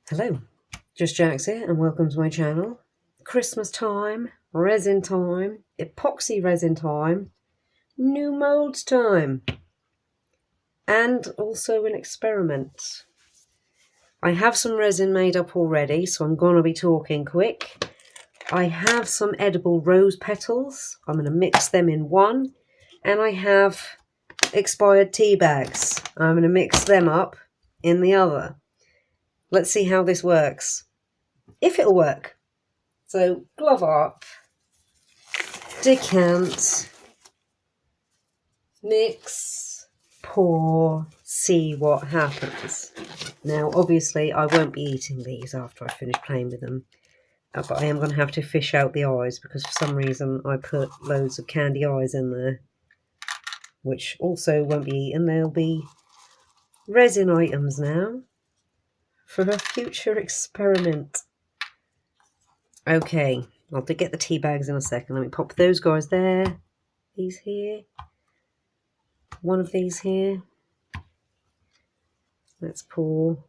Hello, Just Jax here and welcome to my channel. Christmas time, resin time, epoxy resin time, new moulds time, and also an experiment. I have some resin made up already, so I'm going to be talking quick. I have some edible rose petals. I'm going to mix them in one, and I have expired tea bags. I'm going to mix them up in the other. Let's see how this works. If it'll work. So, glove up, decant, mix, pour, see what happens. Now, obviously, I won't be eating these after I finish playing with them, but I am going to have to fish out the eyes because for some reason I put loads of candy eyes in there, which also won't be eaten. They'll be resin items now for a future experiment. Okay, I'll get the tea bags in a second. Let me pop those guys there. These here. One of these here. Let's pour.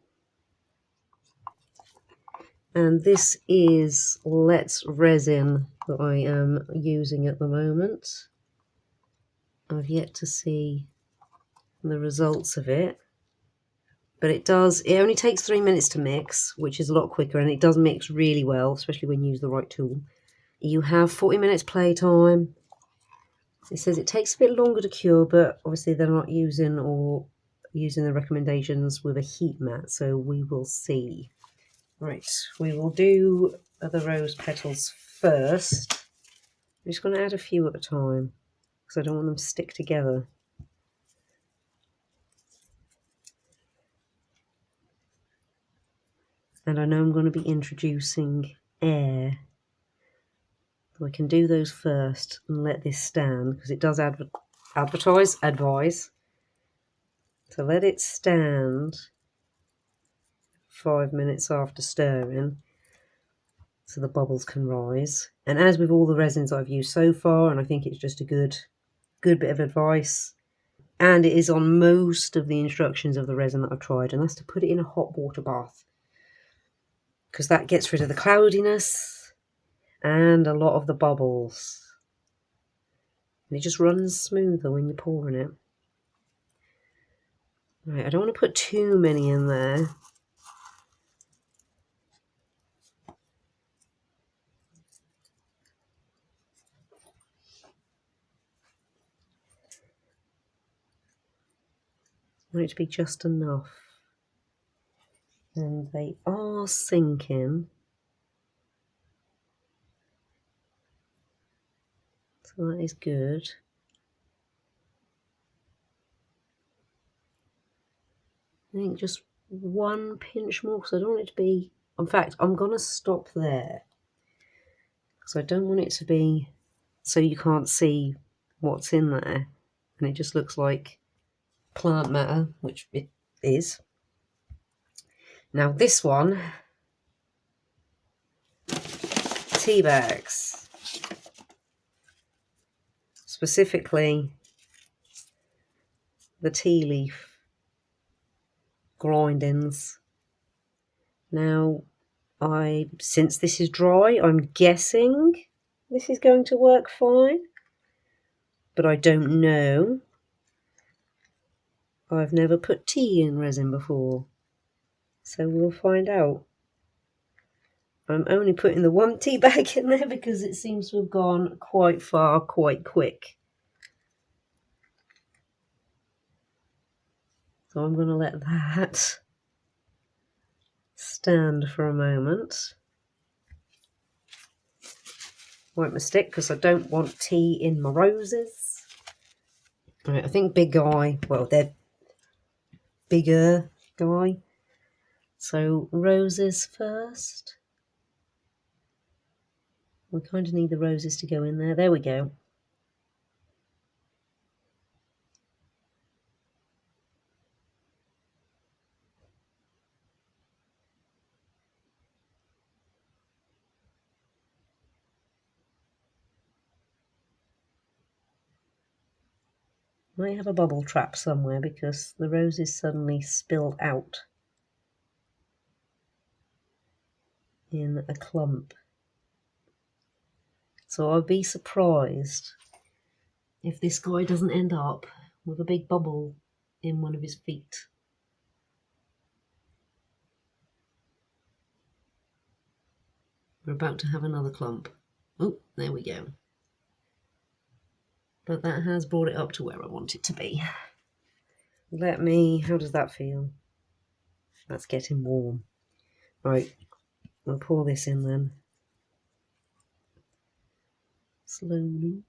And this is Let's Resin that I am using at the moment. I've yet to see the results of it. But it only takes 3 minutes to mix, which is a lot quicker, and it does mix really well, especially when you use the right tool. You have 40 minutes playtime. It says it takes a bit longer to cure, but obviously they're not using the recommendations with a heat mat, so we will see. Right, we will do the rose petals first. I'm just going to add a few at a time because I don't want them to stick together. And I know I'm going to be introducing air. So I can do those first and let this stand because it does advise. So let it stand 5 minutes after stirring so the bubbles can rise. And as with all the resins I've used so far, and I think it's just a good bit of advice, and it is on most of the instructions of the resin that I've tried, and that's to put it in a hot water bath because that gets rid of the cloudiness and a lot of the bubbles. And it just runs smoother when you're pouring it. Right, I don't want to put too many in there. I want it to be just enough. And they are sinking. So that is good. I think just one pinch more because I don't want it to be... In fact, I'm going to stop there because I don't want it to be so you can't see what's in there and it just looks like plant matter, which it is. Now this one, tea bags, specifically the tea leaf grindings. Now since this is dry, I'm guessing this is going to work fine, but I don't know. I've never put tea in resin before, so we'll find out. I'm only putting the one tea bag in there because it seems to have gone quite far, quite quick. So I'm going to let that stand for a moment. Won't mistake because I don't want tea in my roses. Right, I think big guy, well, they're bigger guy. So roses first. We kind of need the roses to go in there. There we go. Might have a bubble trap somewhere because the roses suddenly spilled out. in a clump. So I'd be surprised if this guy doesn't end up with a big bubble in one of his feet. We're about to have another clump. Oh, there we go. But that has brought it up to where I want it to be. How does that feel? That's getting warm. Right, I'll pour this in then. Slowly.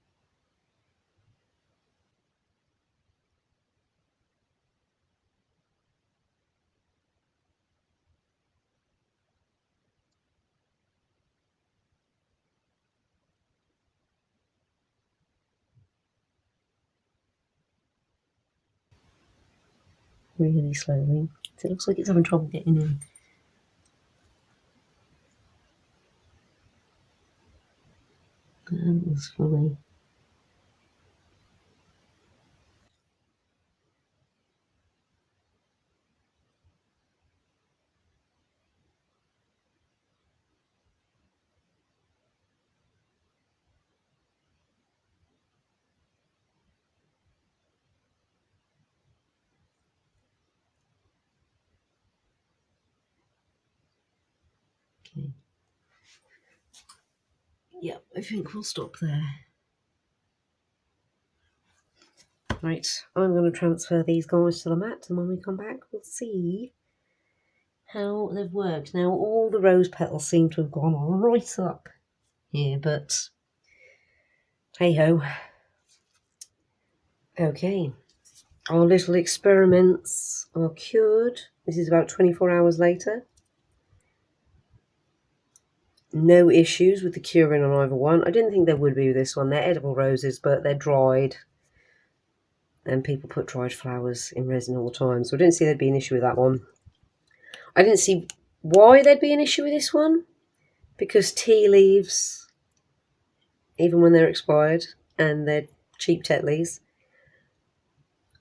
Really slowly. It looks like it's having trouble getting in. That was fully. Okay. Yep, I think we'll stop there. Right, I'm going to transfer these guys to the mat, and when we come back, we'll see how they've worked. Now, all the rose petals seem to have gone right up here, but hey-ho. Okay, our little experiments are cured. This is about 24 hours later. No issues with the curing on either one. I didn't think there would be with this one. They're edible roses, but they're dried. And people put dried flowers in resin all the time, so I didn't see there'd be an issue with that one. I didn't see why there'd be an issue with this one, because tea leaves, even when they're expired and they're cheap Tetley's,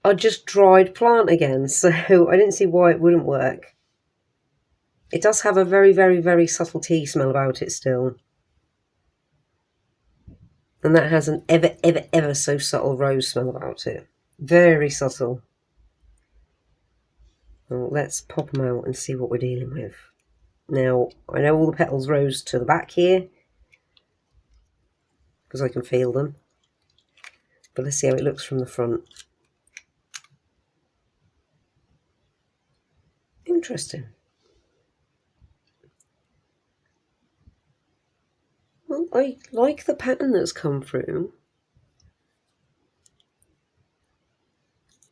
are just dried plant again, so I didn't see why it wouldn't work. It does have a very, very, very subtle tea smell about it still. And that has an ever, ever, ever so subtle rose smell about it. Very subtle. Well, let's pop them out and see what we're dealing with. Now, I know all the petals rose to the back here, because I can feel them. But let's see how it looks from the front. Interesting. Well, I like the pattern that's come through.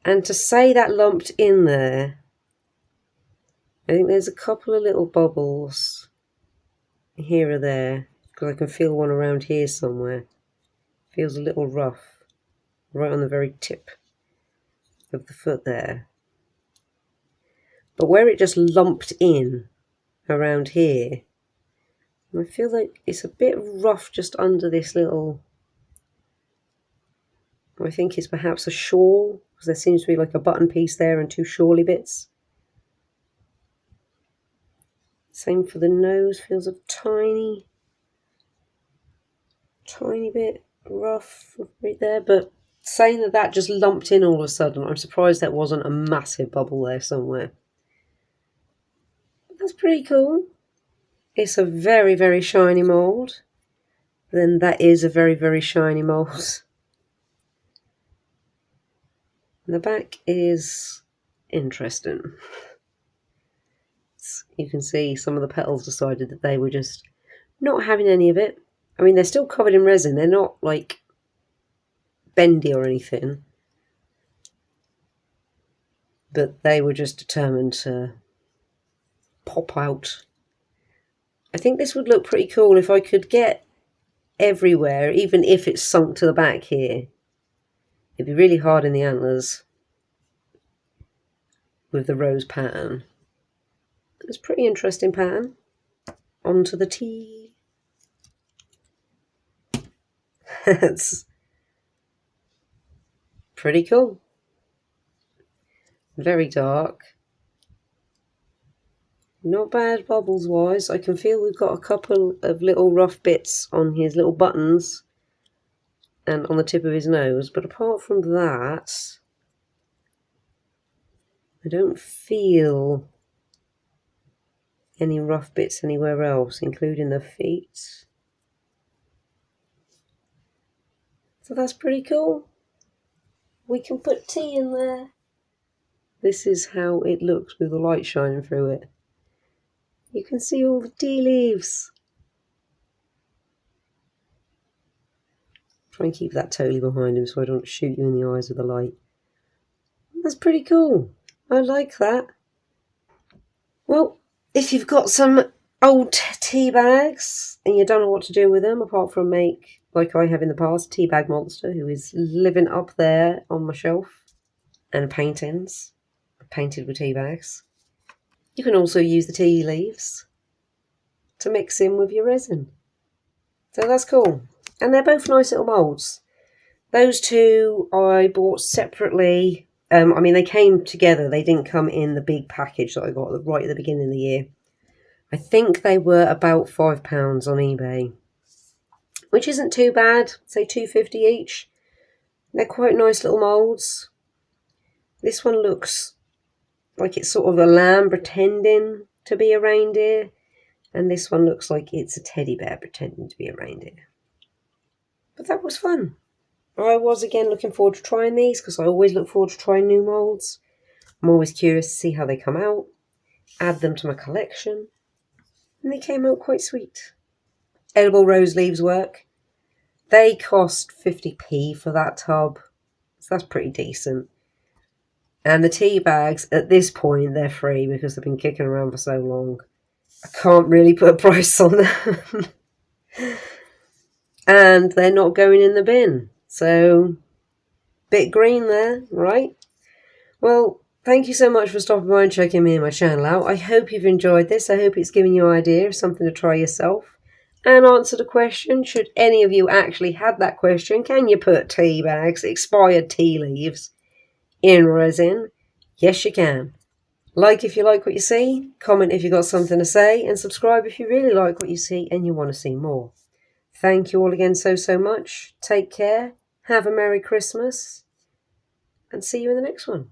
And to say that lumped in there, I think there's a couple of little bubbles here or there, because I can feel one around here somewhere. Feels a little rough, right on the very tip of the foot there. But where it just lumped in around here, I feel like it's a bit rough just under this little, I think it's perhaps a shawl, because there seems to be like a button piece there and two shawly bits. Same for the nose, feels a tiny bit rough right there, but saying that that just lumped in all of a sudden, I'm surprised that wasn't a massive bubble there somewhere. That's pretty cool. It's a very, very shiny mould. Then that is a very, very shiny mould. And the back is interesting. You can see some of the petals decided that they were just not having any of it. I mean, they're still covered in resin. They're not like bendy or anything. But they were just determined to pop out. I think this would look pretty cool if I could get everywhere, even if it's sunk to the back here. It'd be really hard in the antlers with the rose pattern. It's a pretty interesting pattern. Onto the tea. That's pretty cool. Very dark. Not bad bubbles wise. I can feel we've got a couple of little rough bits on his little buttons and on the tip of his nose, but apart from that, I don't feel any rough bits anywhere else, including the feet. So that's pretty cool. We can put tea in there. This is how it looks with the light shining through it. You can see all the tea leaves. Try and keep that totally behind him so I don't shoot you in the eyes with the light. That's pretty cool. I like that. Well, if you've got some old tea bags and you don't know what to do with them apart from make, like I have in the past, tea bag monster who is living up there on my shelf, and paintings painted with tea bags. You can also use the tea leaves to mix in with your resin. So that's cool. And they're both nice little moulds. Those two I bought separately. I mean, they came together. They didn't come in the big package that I got right at the beginning of the year. I think they were about £5 on eBay, which isn't too bad. Say £2.50 each. They're quite nice little moulds. This one looks like it's sort of a lamb pretending to be a reindeer, and this one looks like it's a teddy bear pretending to be a reindeer. But that was fun. I was again looking forward to trying these because I always look forward to trying new moulds. I'm always curious to see how they come out, add them to my collection, and they came out quite sweet. Edible rose leaves work. They cost 50p for that tub, so that's pretty decent. And the tea bags, at this point, they're free because they've been kicking around for so long. I can't really put a price on them. And they're not going in the bin. So, bit green there, right? Well, thank you so much for stopping by and checking me and my channel out. I hope you've enjoyed this. I hope it's given you an idea of something to try yourself. And answered a question, should any of you actually had that question, can you put tea bags, expired tea leaves, in resin? Yes, you can. Like if you like what you see, comment if you got something to say, and subscribe if you really like what you see and you want to see more. Thank you all again so much. Take care. Have a Merry Christmas. And see you in the next one.